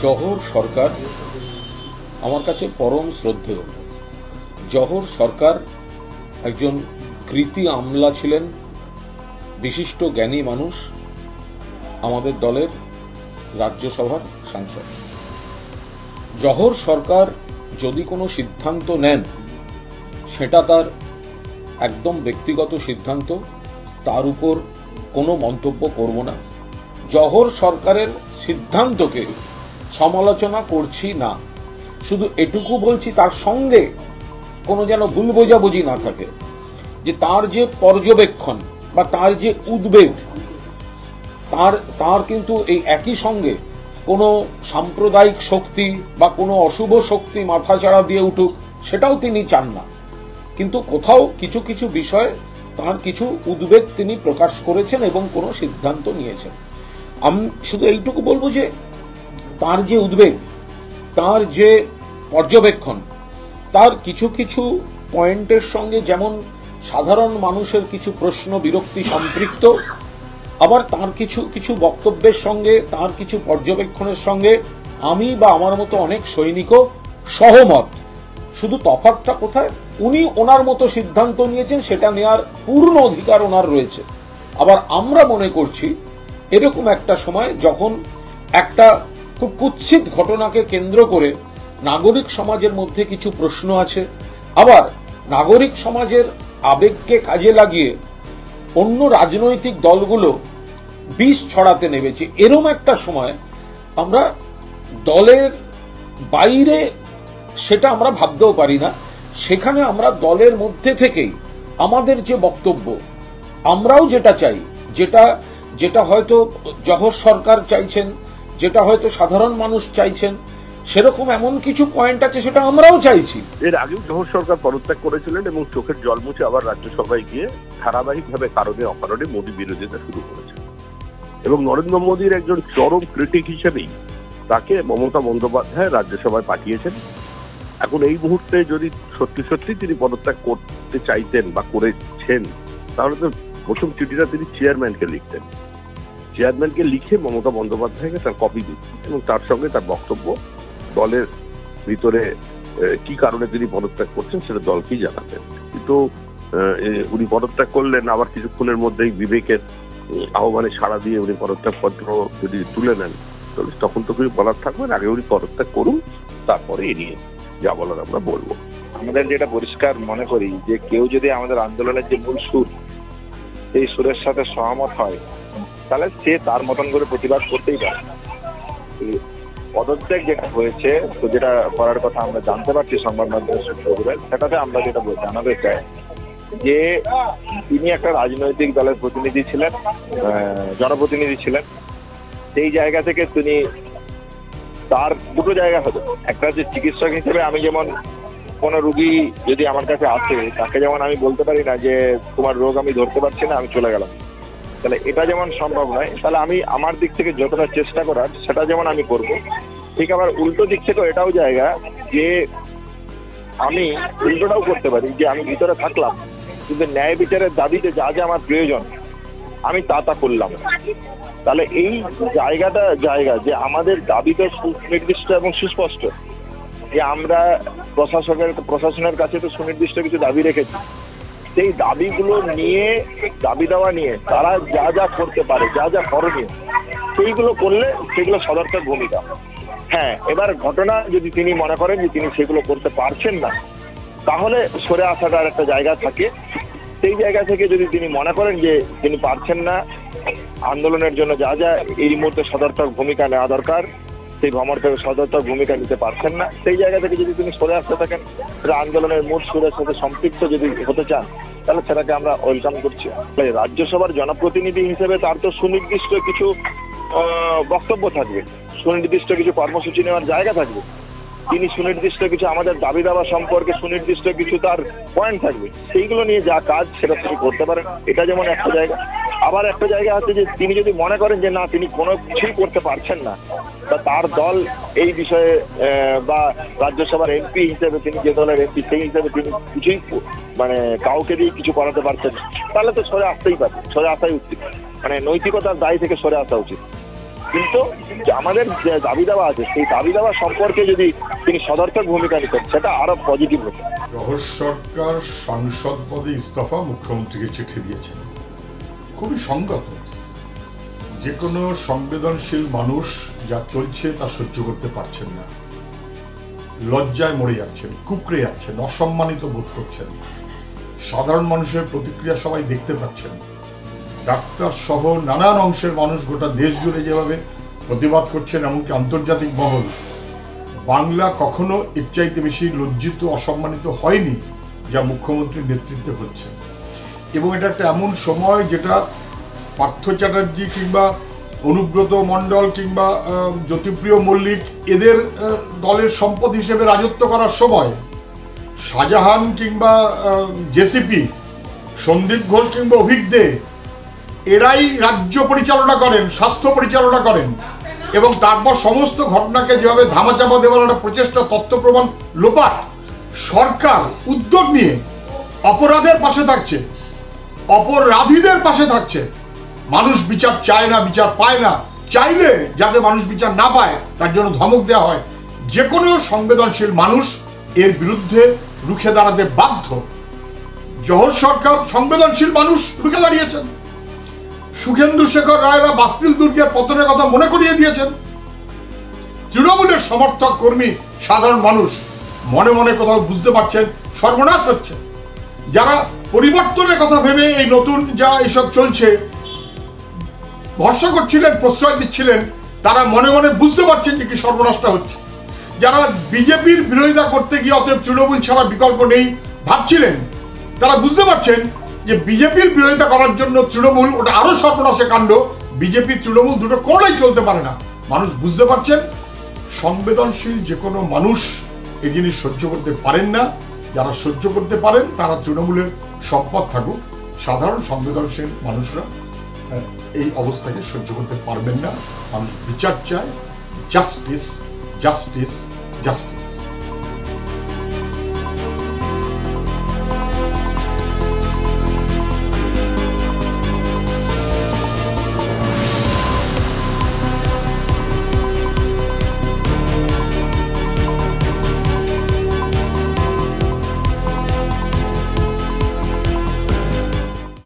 জহর সরকার আমার কাছে পরম শ্রদ্ধেয়। জহর সরকার একজন কৃতি আমলা ছিলেন, বিশিষ্ট জ্ঞানী মানুষ, আমাদের দলের রাজ্যসভার সাংসদ। জহর সরকার যদি কোনো সিদ্ধান্ত নেন সেটা তার একদম ব্যক্তিগত সিদ্ধান্ত, তার উপর কোনো মন্তব্য করব না। জহর সরকারের সিদ্ধান্তকে সমালোচনা করছি না, শুধু এটুকু বলছি তার সঙ্গে কোনো যেন ভুল বোঝাবুঝি না থাকে, যে তার যে পর্যবেক্ষণ বা তার যে উদ্বেগ, তার কিন্তু এই একই সঙ্গে কোনো সাম্প্রদায়িক শক্তি বা কোনো অশুভ শক্তি মাথাচাড়া দিয়ে উঠুক সেটাও তিনি চান না। কিন্তু কোথাও কিছু কিছু বিষয়ে তার কিছু উদ্বেগ তিনি প্রকাশ করেছেন এবং কোনো সিদ্ধান্ত নিয়েছেন। আমি শুধু এইটুকু বলবো যে তার যে উদ্বেগ, তার যে পর্যবেক্ষণ, তার কিছু কিছু পয়েন্টের সঙ্গে যেমন সাধারণ মানুষের কিছু প্রশ্ন বিরক্তি সম্পৃক্ত, আবার তার কিছু কিছু বক্তব্যের সঙ্গে, তার কিছু পর্যবেক্ষণের সঙ্গে আমি বা আমার মতো অনেক সৈনিকও সহমত। শুধু তফাৎটা কোথায়, উনি ওনার মতো সিদ্ধান্ত নিয়েছেন, সেটা নেওয়ার পূর্ণ অধিকার ওনার রয়েছে। আবার আমরা মনে করছি এরকম একটা সময় যখন একটা খুব কুৎসিত ঘটনাকে কেন্দ্র করে নাগরিক সমাজের মধ্যে কিছু প্রশ্ন আছে, আবার নাগরিক সমাজের আবেগকে কাজে লাগিয়ে অন্য রাজনৈতিক দলগুলো বিষ ছড়াতে নেমেছে, এরম একটা সময় আমরা দলের বাইরে সেটা আমরা ভাবতেও পারি না। সেখানে আমরা দলের মধ্যে থেকেই আমাদের যে বক্তব্য, আমরাও যেটা চাই, যেটা হয়তো জহর সরকার চাইছেন, যেটা হয়তো সাধারণ মানুষ চাইছেন, সেরকম এমন কিছু পয়েন্ট আছে সেটা আমরাও চাইছি। এর আগেও জহর সরকার পদত্যাগ করেছিলেন এবং চোখের জল মুছে আবার রাজ্যসভায় গিয়ে ধারাবাহিকভাবে কারণে অকারণে মোদী বিরোধিতা শুরু করেছেন এবং নরেন্দ্র মোদীর একজন চরম ক্রিটিক হিসেবেই তাকে মমতা বন্দ্যোপাধ্যায় রাজ্যসভায় পাঠিয়েছেন। এখন এই মুহূর্তে যদি সত্যি সত্যি তিনি পদত্যাগ করতে চাইতেন বা করেছেন, তাহলে তো প্রথম চিঠিটা তিনি চেয়ারম্যানকে লিখতেন, চেয়ারম্যানকে লিখে মমতা বন্দ্যোপাধ্যায়কে তার কপি দিতেন এবং তার সঙ্গে তার বক্তব্য, দলের ভিতরে কি কারণে তিনি পদত্যাগ করছেন সেটা দলকেই জানাতেন। কিন্তু উনি পদত্যাগ করলেন, আবার কিছুক্ষণের মধ্যেই বিবেকের আহ্বানে সাড়া দিয়ে উনি পদত্যাগ পত্র যদি তুলে নেন, তখন তো কিছু বলার থাকবে না। আগে উনি পদত্যাগ করুন, তারপরে এ নিয়ে যা বলার আমরা বলবো। আমাদের যেটা পরিষ্কার মনে করি যে কেউ যদি আমাদের আন্দোলনের যে মূল সুর, এই সুরের সাথে সহমত হয়, তাহলে সে তার মতন করে প্রতিবাদ করতেই পারে। পদত্যাগ যেটা হয়েছে, তো যেটা করার কথা আমরা জানতে পারছি সংবাদ মাধ্যমের সূত্রে, সেটাতে আমরা যেটা জানাতে চাই যে তিনি একটা রাজনৈতিক দলের প্রতিনিধি ছিলেন, জনপ্রতিনিধি ছিলেন। সেই জায়গা থেকে তিনি, তার দুটো জায়গা হতো, একটা হচ্ছে চিকিৎসক হিসেবে আমি যেমন কোনো রুগী যদি আমার কাছে আসে, তাকে যেমন আমি বলতে পারি না যে তোমার রোগ আমি ধরতে পারছি না, আমি চলে গেলাম, তাহলে এটা যেমন সম্ভব নয়, তাহলে আমি আমার দিক থেকে যতটা চেষ্টা করার সেটা যেমন আমি করব, ঠিক আবার উল্টো দিক থেকেও এটাও জায়গা যে আমি উল্টোটাও করতে পারি, যে আমি ভিতরে থাকলাম কিন্তু ন্যায় বিচারের দাবিতে যা যা আমার প্রয়োজন আমি তা করলাম। তাহলে এই জায়গা যে আমাদের দাবি তো সুনির্দিষ্ট এবং সুস্পষ্ট, যে আমরা প্রশাসনের কাছে তো সুনির্দিষ্ট কিছু দাবি রেখেছি, সেই দাবিগুলো নিয়ে, দাবি দেওয়া নিয়ে তারা যা যা করতে পারে, যা যা করণীয়, সেইগুলো করলে সেগুলো সদর্থক ভূমিকা। হ্যাঁ, এবার ঘটনা যদি তিনি মনে করেন যে তিনি সেগুলো করতে পারছেন না, তাহলে সরে আসাটার একটা জায়গা থাকে। সেই জায়গা থেকে যদি তিনি মনে করেন যে তিনি পারছেন না, আন্দোলনের জন্য যা যা এই মুহূর্তে সদর্থক ভূমিকা নেওয়া দরকার, সেই সদর্থক ভূমিকা নিতে পারছেন না, সেই জায়গা থেকে যদি তিনি সরে আসতে থাকেন, আন্দোলনের মূল সুরের সাথে সম্পৃক্ত যদি হতে চান, তাহলে সেটাকে আমরা ওয়েলকাম করছি। রাজ্যসভার জনপ্রতিনিধি হিসেবে তার তো সুনির্দিষ্ট কিছু বক্তব্য থাকবে, সুনির্দিষ্ট কিছু কর্মসূচি নেওয়ার জায়গা থাকবে, তিনি সুনির্দিষ্ট কিছু আমাদের দাবি দাবা সম্পর্কে সুনির্দিষ্ট কিছু তার পয়েন্ট থাকবে, সেইগুলো নিয়ে যা কাজ সেটা তিনি করতে পারেন। এটা যেমন একটা জায়গা। আবার একটা জায়গা আছে যে তিনি যদি মনে করেন যে না, তিনি কোনো কিছুই করতে পারছেন না, বা তার দল এই বিষয়ে বা রাজ্যসভার এমপি হিসেবে, তিনি যে দলের এমপি সেই হিসেবে তিনি কিছুই মানে কাউকে দিয়ে কিছু করাতে পারছেন না, তাহলে তো সরে আসতেই পারে, সরে আসাই উচিত, মানে নৈতিকতার দায় থেকে সরে আসা উচিত। কিন্তু আমাদের যে দাবি দাওয়া আছে সেই দাবি দাওয়া সম্পর্কে যদি তিনি সদর্থক ভূমিকা নিতেন সেটা আরো পজিটিভ হতো। জহর সরকার সাংসদ পদে ইস্তফা মুখ্যমন্ত্রীকে চিঠি দিয়েছেন, খুবই সঙ্গত। যে কোনো সংবেদনশীল মানুষ যা চলছে তা সহ্য করতে পারছেন না, লজ্জায় মরে যাচ্ছেন, কুঁকড়ে যাচ্ছেন, অসম্মানিত বোধ করছেন। সাধারণ মানুষের প্রতিক্রিয়া সবাই দেখতে পাচ্ছেন। ডাক্তার সহ নানান অংশের মানুষ গোটা দেশ জুড়ে যেভাবে প্রতিবাদ করছেন, এমনকি আন্তর্জাতিক মহল। বাংলা কখনো এর চাইতে বেশি লজ্জিত অসম্মানিত হয়নি যা মুখ্যমন্ত্রীর নেতৃত্বে হচ্ছে। এবং এটা একটা এমন সময় যেটা পার্থ চ্যাটার্জি কিংবা অনুব্রত মণ্ডল কিংবা জ্যোতিপ্রিয় মল্লিক এদের দলের সম্পদ হিসেবে রাজত্ব করার সময়, শাহজাহান কিংবা জেসিপি, সন্দীপ ঘোষ কিংবা অভিক দে এরাই রাজ্য পরিচালনা করেন, স্বাস্থ্য পরিচালনা করেন, এবং তারপর সমস্ত ঘটনাকে যেভাবে ধামাচাপা দেওয়ার একটা প্রচেষ্টা, তথ্য প্রমাণ লোপাট। সরকার উদ্যোগ নিয়ে অপরাধের পাশে থাকছে, অপরাধীদের পাশে থাকছে। মানুষ বিচার চায় না, বিচার পায় না, চাইলে যাতে মানুষ বিচার না পায় তার জন্য ধমক দেওয়া হয়। যে কোনো সংবেদনশীল মানুষ এর বিরুদ্ধে রুখে দাঁড়াতে বাধ্য। জহর সরকার সংবেদনশীল মানুষ রুখে দাঁড়িয়েছেন। সুখেন্দু শেখর রায়রা বাস্তিল দুর্গের পতনের কথা মনে করিয়ে দিয়েছেন। তৃণমূলের সমর্থক কর্মী সাধারণ মানুষ মনে মনে কোথাও বুঝতে পারছেন সর্বনাশ হচ্ছে। যারা পরিবর্তনের কথা ভেবে এই নতুন যা এসব চলছে ভরসা করছিলেন, প্রশ্রয় দিচ্ছিলেন, তারা মনে মনে বুঝতে পারছেন যে কি সর্বনাশটা হচ্ছে। যারা বিজেপির বিরোধিতা করতে গিয়ে অতএব তৃণমূল ছাড়া বিকল্প নেই ভাবছিলেন, তারা বুঝতে পারছেন যে বিজেপির বিরোধিতা করার জন্য তৃণমূল ওটা আরো সর্বনাশে কাণ্ড। বিজেপি তৃণমূল দুটো কোনোটাই চলতে পারে না। মানুষ বুঝতে পারছেন সংবেদনশীল যে কোনো মানুষ এই জিনিস সহ্য করতে পারেন না। যারা সহ্য করতে পারেন তারা তৃণমূলের সম্পদ থাকুক, সাধারণ সংবেদনশীল মানুষরা এই অবস্থাকে সহ্য করতে পারবেন না। মানুষ বিচার চায়, জাস্টিস, জাস্টিস, জাস্টিস।